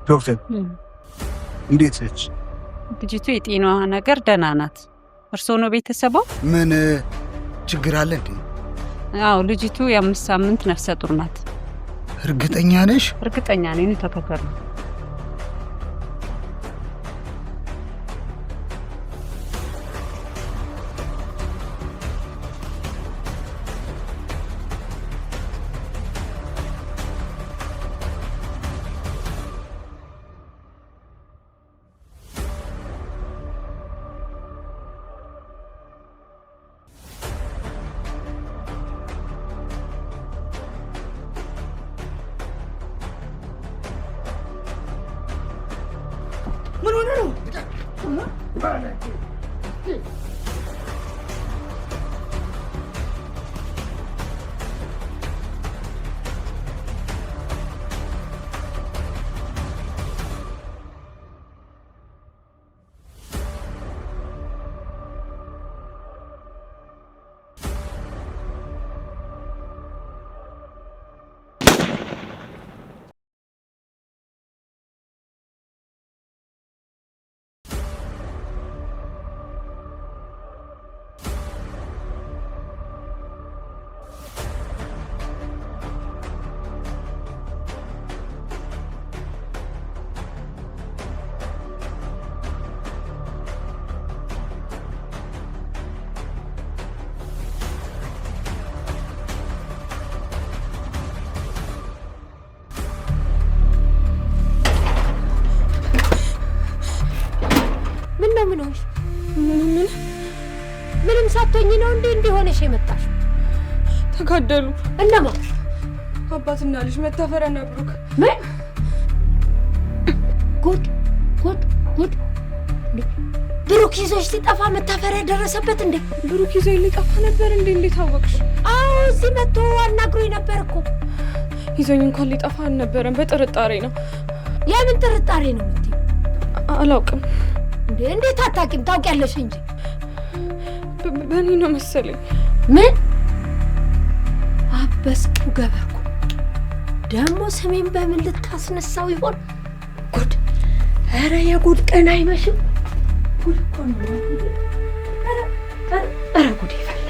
ዶክተር እንዴት ነች ልጅቱ? የጤናዋ ነገር ደህና ናት። እርስዎ ነው ቤተሰቧ? ምን ችግር አለ እንዴ? አዎ ልጅቱ የ5 ሳምንት ነፍሰ ጡር ናት። እርግጠኛ ነሽ? እርግጠኛ ነኝ። ተከተሉ። ምን ሆነ ነው? ምንም ሳትሆኚ ነው እንዴ ሆነሽ የመጣሽ? ተጋደሉ። እነማ? አባትና ልጅ መታፈሪያ ብሩክ። ምን? ጉድ ጉድ ጉድ! ብሩክ ይዞሽ ሲጠፋ መታፈሪያ ደረሰበት እንዴ? ብሩክ ይዞ ሊጠፋ ነበር እንዴ? እንዴት አወቅሽ? አዎ እዚህ መጥቶ አናግሮኝ ነበር እኮ። ይዞኝ እንኳን ሊጠፋ አልነበረም፣ በጥርጣሬ ነው። የምን ጥርጣሬ ነው የምትይው? አላውቅም። እንዴት አታውቂም? ታውቂያለሽ እንጂ። በእኔ ነው መሰለኝ። ምን አበስኩ ገበርኩ። ደግሞ ስሜን በምን ልታስነሳው ይሆን? ጉድ! ኧረ የጉድ ቀን አይመሽም። ጉድ እኮ ነው። ኧረ ጉድ ይፈላ።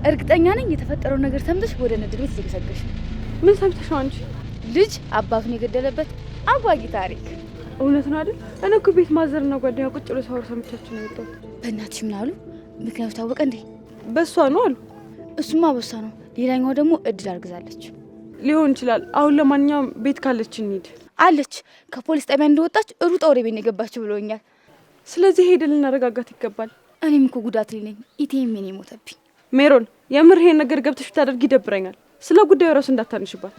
እርግጠኛ ነኝ የተፈጠረው ነገር ሰምተሽ ወደ ንድር ቤት እየገሰገሽ ነው። ምን ሰምተሽ ነው አንቺ? ልጅ አባቱን የገደለበት አጓጊ ታሪክ እውነት ነው አይደል? እኔ እኮ ቤት ማዘርና ጓደኛ ቁጭ ብለው ሳወሩ ሰምቻችሁ ነው የወጣሁት። በእናትሽ ምን አሉ? ምክንያቱ ታወቀ እንዴ? በሷ ነው አሉ። እሱማ በሷ ነው። ሌላኛው ደግሞ እድል አርግዛለች። ሊሆን ይችላል። አሁን ለማንኛውም ቤት ካለች እንሂድ። አለች ከፖሊስ ጣቢያ እንደወጣች ሩጣ ወደ ቤት የገባች ብሎኛል። ስለዚህ ሄደን ልናረጋጋት ይገባል። እኔም እኮ ጉዳት ላይ ነኝ። ኢቴም ምን ይሞተብኝ። ሜሮን የምር ይሄን ነገር ገብተሽ ብታደርጊ ይደብረኛል። ስለ ጉዳዩ ራሱ እንዳታንሽባት።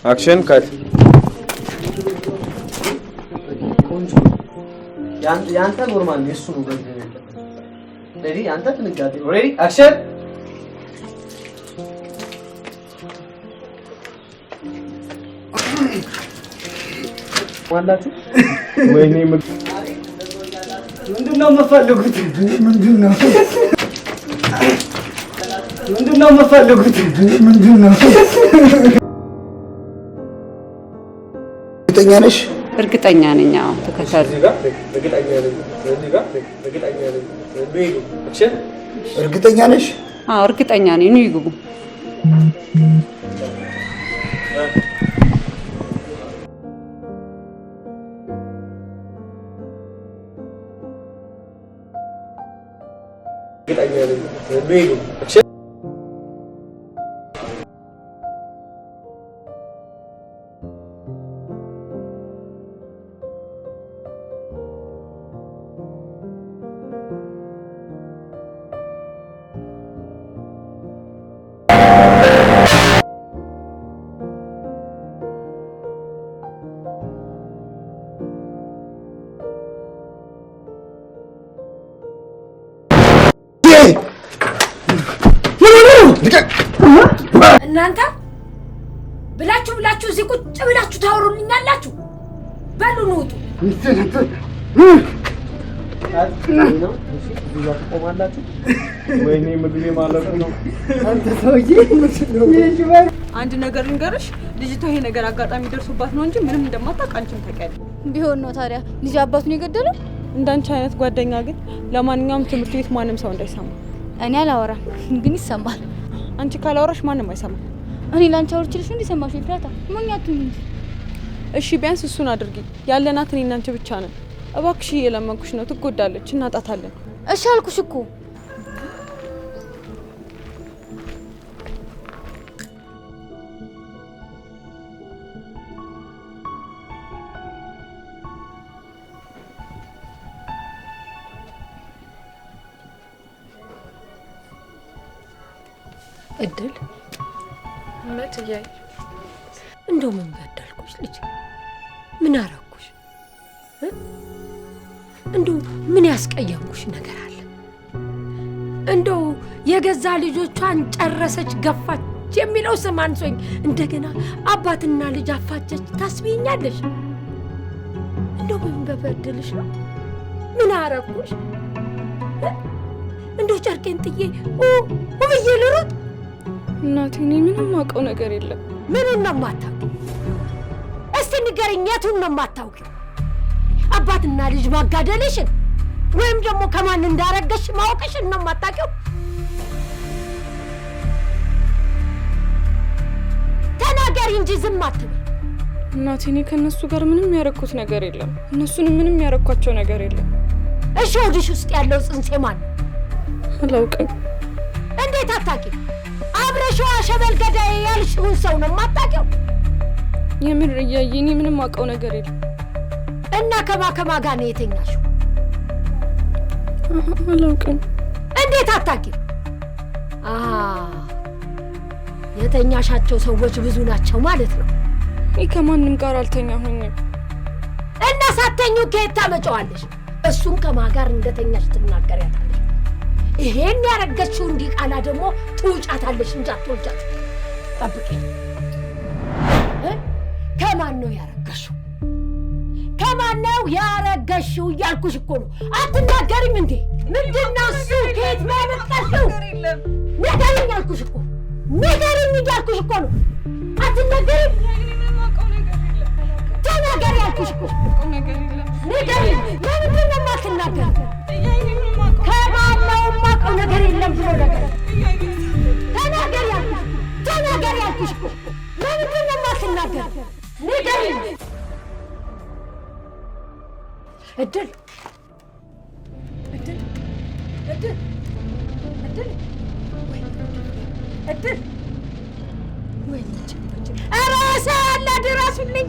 አክሽን ካት ያንተ ኖርማል ነው እሱ ነው ገንዘብ ሬዲ አንተ ትንጋዴ ሬዲ አክሽን ዋላችሁ ወይኔ ምንድነው መፈልጉት ምንድነው መፈልጉት ምንድነው እርግጠኛ ነሽ? እርግጠኛ ነኝ። አዎ ተከታተሉ። እርግጠኛ ነሽ? አዎ እርግጠኛ ነኝ። ነው ይግቡ። እናንተ ብላችሁ እዚህ ቁጭ ብላችሁ ታወሩልኛላችሁ። በሉ ንውጡ። ወይኔ ምግቤ ማለት ነው። አንተ ሰውዬ አንድ ነገር ልንገርሽ፣ ልጅቷ ይሄ ነገር አጋጣሚ ደርሶባት ነው እንጂ ምንም እንደማታውቅ አንቺም ታውቂያለሽ። ቢሆን ነው ታዲያ ልጅ አባቱን የገደለው? እንዳንቺ አይነት ጓደኛ ግን ለማንኛውም ትምህርት ቤት ማንም ሰው እንዳይሰማ። እኔ አላወራም ግን ይሰማል። አንቺ ካላወራሽ ማንም አይሰማም። እኔ ላንቺ አውርችልሽ እንዲሰማሽ ይፍራታ ሞኛቱኝ እንጂ። እሺ ቢያንስ እሱን አድርጊ። ያለናት እኔ እና አንቺ ብቻ ነን። እባክሽ እየለመንኩሽ ነው። ትጎዳለች፣ እናጣታለን። እሺ አልኩሽ እኮ። እድል እውነት እያይ እንደው ምን በደልኩሽ ልጅ? ምን አረኩሽ? እንደው ምን ያስቀየምኩሽ ነገር አለ? እንደው የገዛ ልጆቿን ጨረሰች ገፋች የሚለው ስም አንሶኝ እንደገና አባትና ልጅ አፋጨች ታስቢኛለሽ? እንደው ምን በበደልሽ ነው? ምን አረኩሽ? እንደው ጨርቄን ጥዬ ብዬ ልሩጥ? እናቴ እኔ ምንም አውቀው ነገር የለም። ምኑን ነው የማታውቂው? እስቲ ንገሪኝ፣ የቱን ነው የማታውቂው? አባትና ልጅ ማጋደልሽን ወይም ደግሞ ከማን እንዳረገሽ ማወቅሽን ነው የማታውቂው? ተናገሪ እንጂ ዝም አትበይ። እናቴ እኔ ከነሱ ጋር ምንም ያረኩት ነገር የለም። እነሱንም ምንም ያረኳቸው ነገር የለም። እሺ ወዲሽ ውስጥ ያለው ጽንሴ ማን ነው? አላውቅም። እንዴት አታውቂው? አብረሽው አሸበል ገዳይ ያልሽውን ሰው ነው የማታውቂው? የምር እያየ እኔ ምንም አውቀው ነገር የለም። እና ከማ ጋር ነው የተኛሽው? አላውቅም። እንዴት አታውቂው? የተኛሻቸው ሰዎች ብዙ ናቸው ማለት ነው። እኔ ከማንም ጋር አልተኛሁኝም። እና ሳተኙ ከየት ታመጫዋለሽ? እሱን ከማን ጋር እንደተኛሽ ትናገሪያታለሽ። ይሄን ያረገችው እንዲህ ቃላ ደግሞ ትውጫታለሽ እንጂ አትወልጃት። ጠብቂ። ከማን ነው ያረገሽው? ከማን ነው ያረገሽው እያልኩሽ እኮ ነው። አትናገሪም እንዴ? ምንድነው እሱ? ከየት ነው ያመጣሽው? ንገሪኝ አልኩሽ እኮ። ንገሪኝ እያልኩሽ እኮ ነው። አትናገሪም? ተናገሪ አልኩሽ እኮ። ንገሪኝ። ለምንድን ነው የማትናገሪው? ከማን ነው የማውቀው ነገር የለም ብሎ ነገር? ተናገሪ አልኩሽ። ተናገሪ አልኩሽ እኮ። ለምንድን ነው የማትናገሪው? ንገሪኝ። እድል እድል ወይ አራሳ ያለ ድረሱልኝ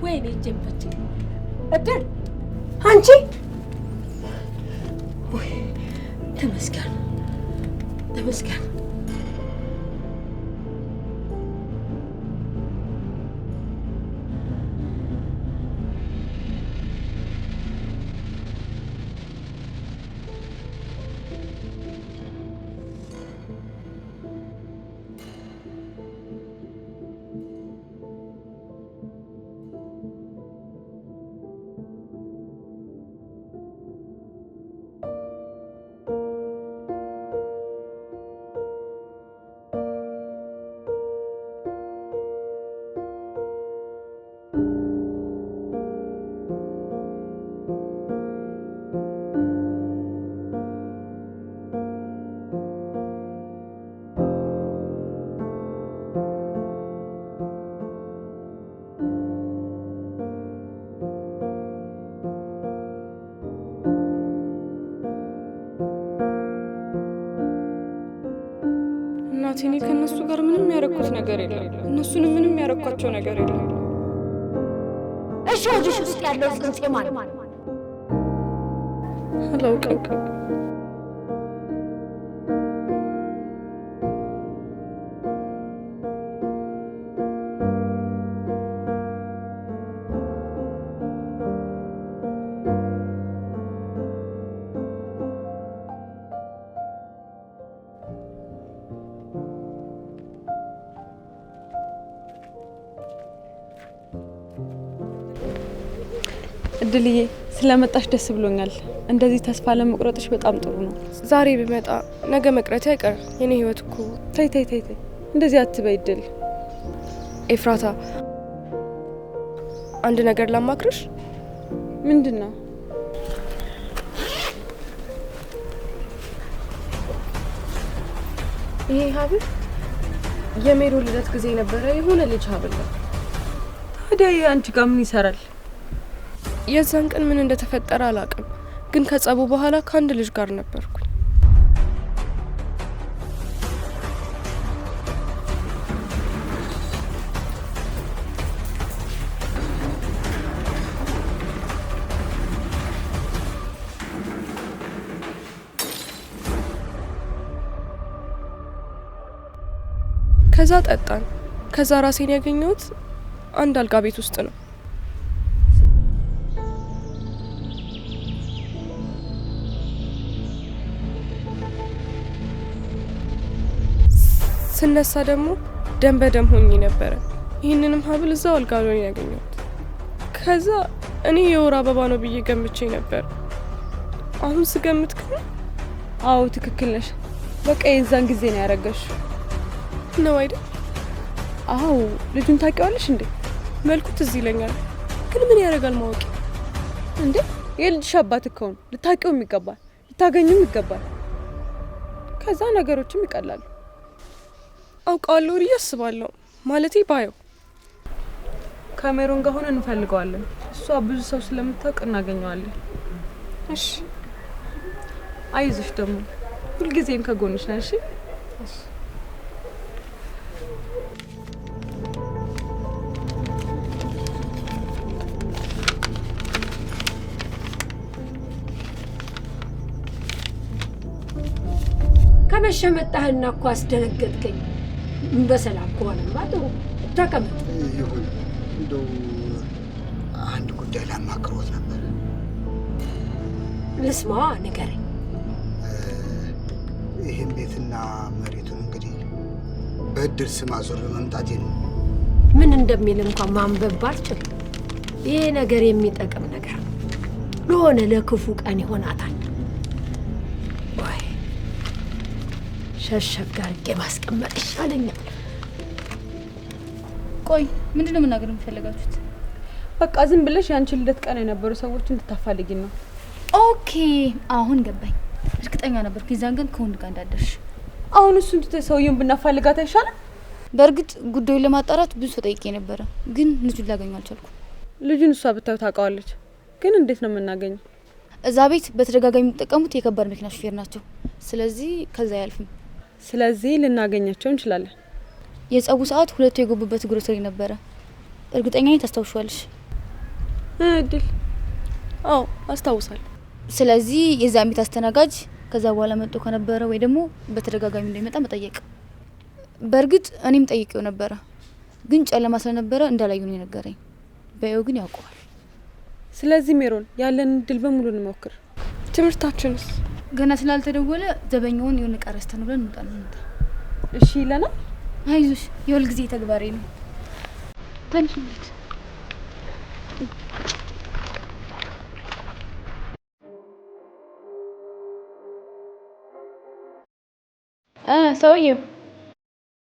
ወይ ጀምበች እድል አንቺ ወይ ተመስገን እኔ ከነሱ ጋር ምንም ያረኩት ነገር የለም። እነሱንም ምንም ያረኳቸው ነገር የለም። እሺ ወዲሽ ውስጥ ያለው ጽንስ የማን አላውቅም። እድልዬ ስለመጣሽ ደስ ብሎኛል። እንደዚህ ተስፋ ለመቁረጥሽ በጣም ጥሩ ነው። ዛሬ ቢመጣ ነገ መቅረት አይቀር። የኔ ህይወት እኮ ተይ እንደዚህ አትበይ እድል። ኤፍራታ አንድ ነገር ላማክርሽ። ምንድነው? ይሄ ሀብል የሜሮ ልደት ጊዜ ነበረ የሆነ ልጅ ሀብል ነው። ታዲያ አንቺ ጋር ምን ይሰራል? የዛን ቀን ምን እንደተፈጠረ አላውቅም፣ ግን ከጸቡ በኋላ ከአንድ ልጅ ጋር ነበርኩኝ። ከዛ ጠጣን። ከዛ ራሴን ያገኘሁት አንድ አልጋ ቤት ውስጥ ነው። ስነሳ ደግሞ ደም በደም ሆኜ ነበረ። ይህንንም ሀብል እዛው አልጋ ላይ ያገኘሁት። ከዛ እኔ የወር አበባ ነው ብዬ ገምቼ ነበር። አሁን ስገምት ግን አዎ ትክክል ነሽ። በቃ የዛን ጊዜ ነው ያረገሽው ነው አይደል? አዎ። ልጁን ታውቂዋለሽ እንዴ? መልኩ ትዝ ይለኛል፣ ግን ምን ያደርጋል ማወቅ እንዴ? የልጅሽ አባት እኮ ነው። ልታውቂውም ይገባል፣ ልታገኙም ይገባል። ከዛ ነገሮችም ይቀላሉ። አውቃለሁ ብዬ አስባለሁ። ማለቴ ባየው ካሜሮን ጋር ሆነን እንፈልገዋለን። እሷ ብዙ ሰው ስለምታውቅ እናገኘዋለን። እሺ አይዞሽ፣ ደግሞ ሁልጊዜም ከጎንሽ ነሽ። እሺ ከመሸ መጣህና እኮ አስደነገጥከኝ። በሰላም ከሆነማ ጥሩ ተቀመጥ። ይሁን፣ እንደው አንድ ጉዳይ ላማክሮት ነበር። ልስማዋ፣ ንገረኝ። ይህን ቤትና መሬቱን እንግዲህ በእድል ስም አዞር መምጣቴ ነው። ምን እንደሚል እንኳን ማንበብ ባልችል ይሄ ነገር የሚጠቅም ነገር ለሆነ ለክፉ ቀን ይሆናታል። ወይ ሸሸግ አድርጌ ማስቀመጥ ይሻለኛል። ቆይ ምንድነው መናገር የምትፈልጋችሁት? በቃ ዝም ብለሽ ያንቺ ልደት ቀን የነበሩ ሰዎች እንድታፋልጊ ነው። ኦኬ አሁን ገባኝ። እርግጠኛ ነበርኩ የዛን ቀን ከወንድ ጋር እንዳደርሽ። አሁን እሱን ትተሽ ሰውዬውን ብናፋልጋት አይሻልም? በእርግጥ ጉዳዩን ለማጣራት ብዙ ሰው ጠይቄ ነበረ፣ ግን ልጁን ላገኘው አልቻልኩም። ልጁን እሷ ብታው ታውቃዋለች፣ ግን እንዴት ነው የምናገኘው? እዛ ቤት በተደጋጋሚ የሚጠቀሙት የከባድ መኪና ሹፌር ናቸው። ስለዚህ ከዛ አያልፍም። ስለዚህ ልናገኛቸው እንችላለን። የጸቡ ሰዓት ሁለቱ የገቡበት ግሮሰሪ ነበረ። እርግጠኛ ነኝ ታስታውሻለሽ? እድል አዎ አስታውሳለሁ። ስለዚህ የዛ ቤት አስተናጋጅ ከዛ በኋላ መጥቶ ከነበረ ወይ ደግሞ በተደጋጋሚ እንደሚመጣ መጠየቅ። በእርግጥ እኔም ጠይቄው ነበረ፣ ግን ጨለማ ስለነበረ እንዳላዩ ነው የነገረኝ። በየው ግን ያውቀዋል። ስለዚህ ሜሮን ያለን እድል በሙሉ እንሞክር። ትምህርታችንስ ገና ስላልተደወለ ዘበኛውን የሆነ ዕቃ ረስተን ብለን እንውጣለን። እሺ ይለናል። አይዞሽ፣ የሁል ጊዜ ተግባሬ ነው። ተንሽልት ሰውዬው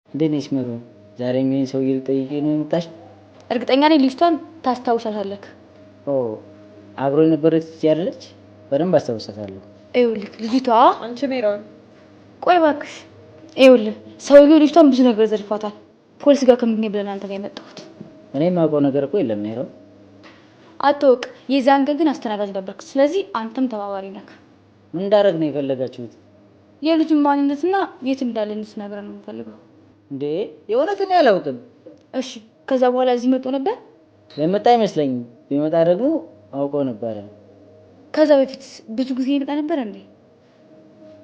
እንዴት ነሽ ሜሮን? ዛሬ ምን ሰውዬ ልጠይቅ ነው የመጣሽ? እርግጠኛ ነኝ ልጅቷን ታስታውሳታለህ። አብሮ የነበረች ያለች በደንብ አስታውሳታለሁ። ይኸውልህ ልጅቷ አንቺ ሜሮን ቆይ እባክሽ። ይኸውልህ ሰውዬው ልጅቷን ብዙ ነገር ዘርፏታል። ፖሊስ ጋር ከምግኘ ብለን አንተ ጋር የመጣሁት። እኔ የማውቀው ነገር እኮ የለም ሜሮን። አትወቅ። የዛን ቀን ግን አስተናጋጅ ነበርክ። ስለዚህ አንተም ተባባሪ ነህ። ምን እንዳደረግ ነው የፈለጋችሁት? የልጁን ማንነትና የት እንዳለ እንድትነግረን ነው የምፈልገው። እንዴ የእውነትን ያላውቅም። እሺ ከዛ በኋላ እዚህ መጥቶ ነበር? የመጣ አይመስለኝም። ቢመጣ ደግሞ አውቀው ነበረ። ከዛ በፊት ብዙ ጊዜ ይመጣ ነበር እንዴ?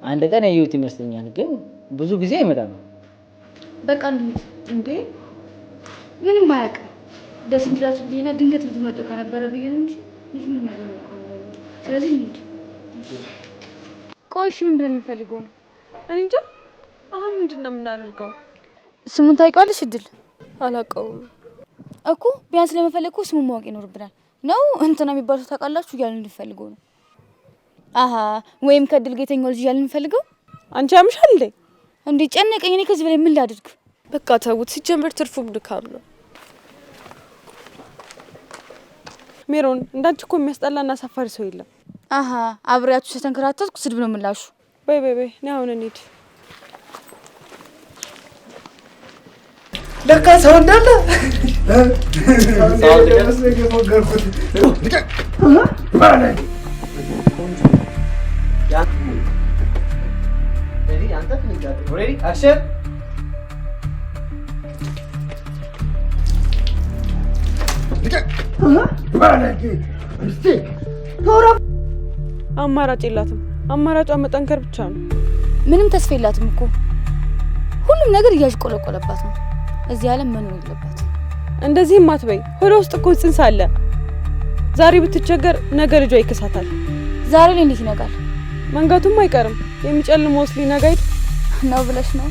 አንድ ቀን ያየሁት ይመስለኛል፣ ግን ብዙ ጊዜ አይመጣም። በቃ እንዴ ምንም አያውቅም። ደስ እንዲላችሁ ብዬና ድንገት ልትመጡ ከነበረ ብዬ ነው እንጂ ምንም ነገር ነው። ስለዚህ እንዴ ቆይ ምን ብለን የምፈልገው ነው? እኔ እንጃ። አሁን ምንድነው የምናደርገው? ስሙን ታውቂዋለሽ? እድል አላውቀውም እኮ ቢያንስ ለመፈለግ እኮ ስሙን ማወቅ ይኖርብናል። ነው እንትና የሚባለው ታውቃላችሁ እያልን እንፈልገው ነው። አሃ ወይም ከእድል ጌተኛው ልጅ እያልን እንፈልገው። አንቺ ያምሻል እንዴ? እንዴ ጨነቀኝ። እኔ ከዚህ በላይ ምን ላድርግ? በቃ ተውት። ሲጀምር ትርፉም ድካም ነው። ሜሮን እንዳንቺ እኮ የሚያስጠላና አሳፋሪ ሰው የለም። አሃ አብሬያችሁ ተንከራተትኩ። ስድብ ነው ምላሹ። በይ ነይ አሁን እንሂድ። ለካ ሰው እንዳለ አማራጭ የላትም። አማራጯ መጠንከር ብቻ ነው። ምንም ተስፋ የላትም እኮ። ሁሉም ነገር እያሽቆለቆለባት ነው። እዚህ ዓለም መኖር የለባት። እንደዚህም አትበይ። ሆዷ ውስጥ እኮ ጽንስ አለ። ዛሬ ብትቸገር ነገ ልጇ ይከሳታል። ዛሬ ላይ እንዴት ይነጋል? መንጋቱም አይቀርም። የሚጨልመው ወስሊ ነጋ ነው ብለሽ ነው?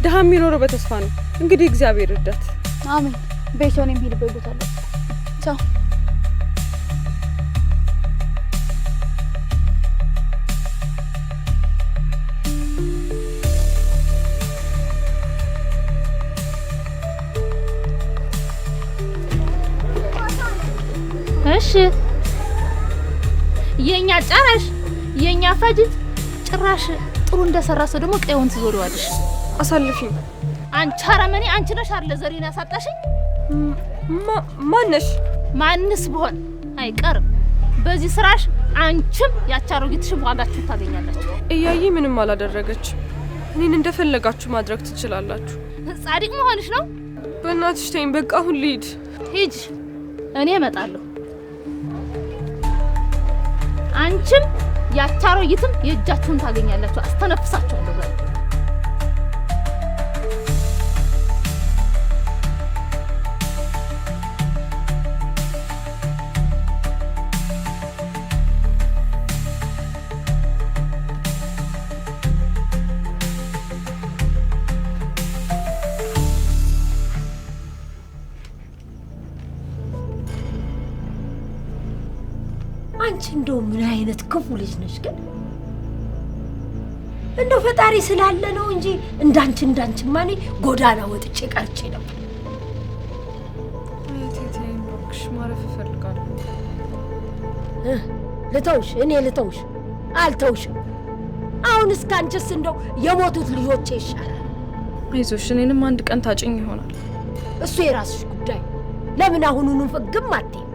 ድሃ የሚኖረው በተስፋ ነው። እንግዲህ እግዚአብሔር ይርዳት። አሜን። ቤቷን የሚሄድበት ቦታ አለ። ቻው። እሺ የኛ ጨራሽ የኛ ፈጅት ጭራሽ ጥሩ እንደሰራ ሰው ደግሞ ቀዩን ትዞሪዋለሽ። አሳልፊኝ። አንቺ አረመኔ! አንቺ ነሽ አይደል ዘሪና ያሳጣሽኝ? ማነሽ? ማንስ ብሆን አይቀርም። በዚህ ስራሽ አንቺም ያቻሮጊትሽም ዋጋችሁ ታገኛላችሁ። እያዬ ምንም አላደረገችም። እኔን እንደፈለጋችሁ ማድረግ ትችላላችሁ። ጻድቅ መሆንሽ ነው። በእናትሽ ተይኝ። በቃ አሁን ልሂድ። ሂጂ፣ እኔ እመጣለሁ። አንቺም ያቻሮጊትም የእጃችሁን ታገኛላችሁ። አስተነፍሳችኋለሁ። አንቺ እንደው ምን አይነት ክፉ ልጅ ነሽ ግን? እንደው ፈጣሪ ስላለ ነው እንጂ እንዳንቺ ማኔ ጎዳና ወጥቼ ቀርቼ ነው። እቴቴን እባክሽ ማረፍ እፈልጋለሁ። ልተውሽ? እኔ ልተውሽ? አልተውሽም። አሁን እስከ አንቺስ እንደው የሞቱት ልጆቼ ይሻላል። አይዞሽ፣ እኔንም አንድ ቀን ታጭኝ ይሆናል። እሱ የራስሽ ጉዳይ። ለምን አሁኑኑ ፍግም አትይም?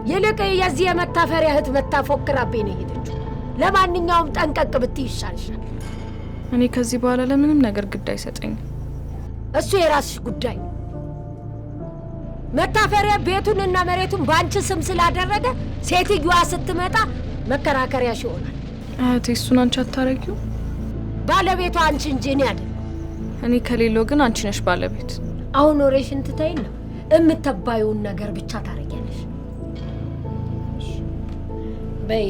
ይልቅ የዚህ የመታፈሪያ እህት መታፎክራብኝ ነው ሄደችው። ለማንኛውም ጠንቀቅ ብትይ ይሻልሻል። እኔ ከዚህ በኋላ ለምንም ነገር ግድ አይሰጠኝም። እሱ የራስሽ ጉዳይ። መታፈሪያ ቤቱንና መሬቱን ባንቺ ስም ስላደረገ ሴትዮዋ ስትመጣ መከራከሪያሽ ይሆናል። እህቴ እሱን አንቺ አታረጊው። ባለቤቷ አንቺ እንጂ እኔ አይደል። እኔ ከሌለው ግን አንቺ ነሽ ባለቤት። አሁን ወሬሽን ትተይና እምትባዩን ነገር ብቻ ታረጊያለሽ። በይ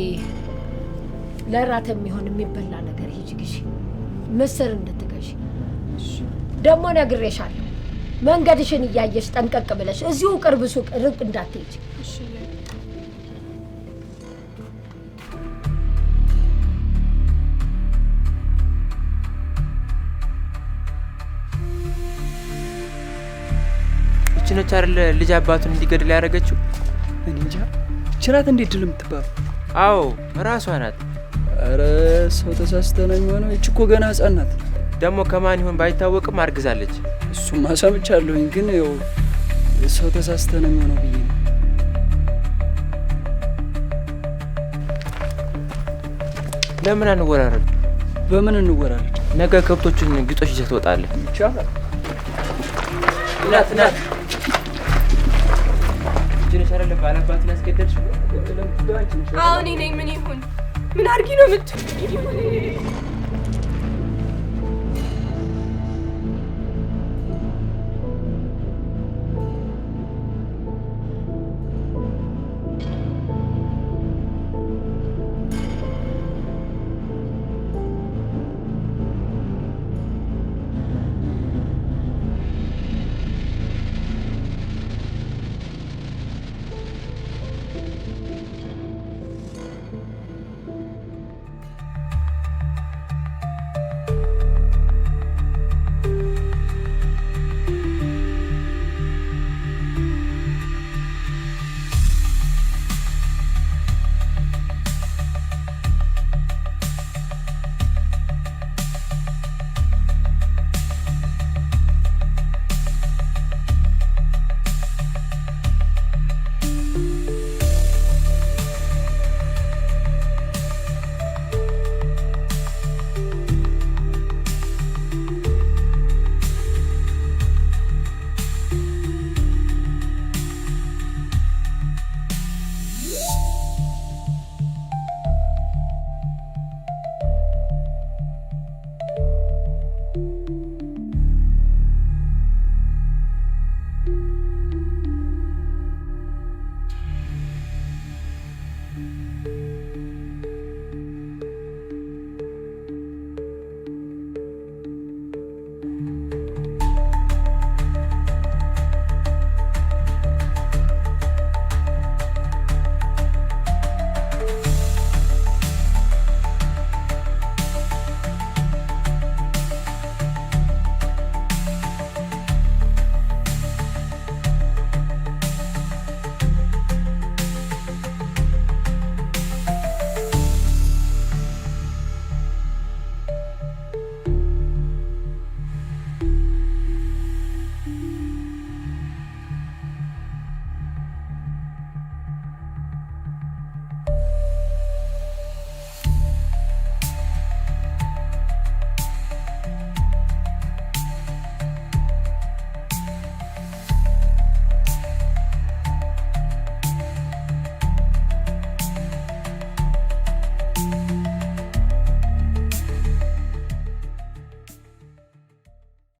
ለራት የሚሆን የሚበላ ነገር ሂጂ ግዢ፣ ምስር እንድትገዢ። ደግሞ ነግሬሻለሁ፣ መንገድሽን እያየሽ ጠንቀቅ ብለሽ እዚሁ ቅርብ ሱቅ ርቅ እንዳትሄጂ። ነች አይደል ልጅ አባቱን እንዲገድል ያደረገችው? እኔ እንጃ። ችራት እንዴት ድል የምትባል? አዎ ራሷ ናት። አረ ሰው ተሳስተ ነው የሚሆነው። እቺ እኮ ገና ህጻን ናት። ደግሞ ከማን ይሆን ባይታወቅም አርግዛለች። እሱማ ሰምቻለሁኝ፣ ግን ያው ሰው ተሳስተ ነው የሚሆነው ብዬ ነው። ለምን አንወራረድ? በምን እንወራረድ? ነገ ከብቶቹን ግጦሽ ይዘህ ትወጣለህ። ይቻላል። ናት ጅነሽ አይደል ባላባትን ያስገደልሽ? አሁን እኔ ምን ይሁን ምን አርጊ ነው የምትሉኝ?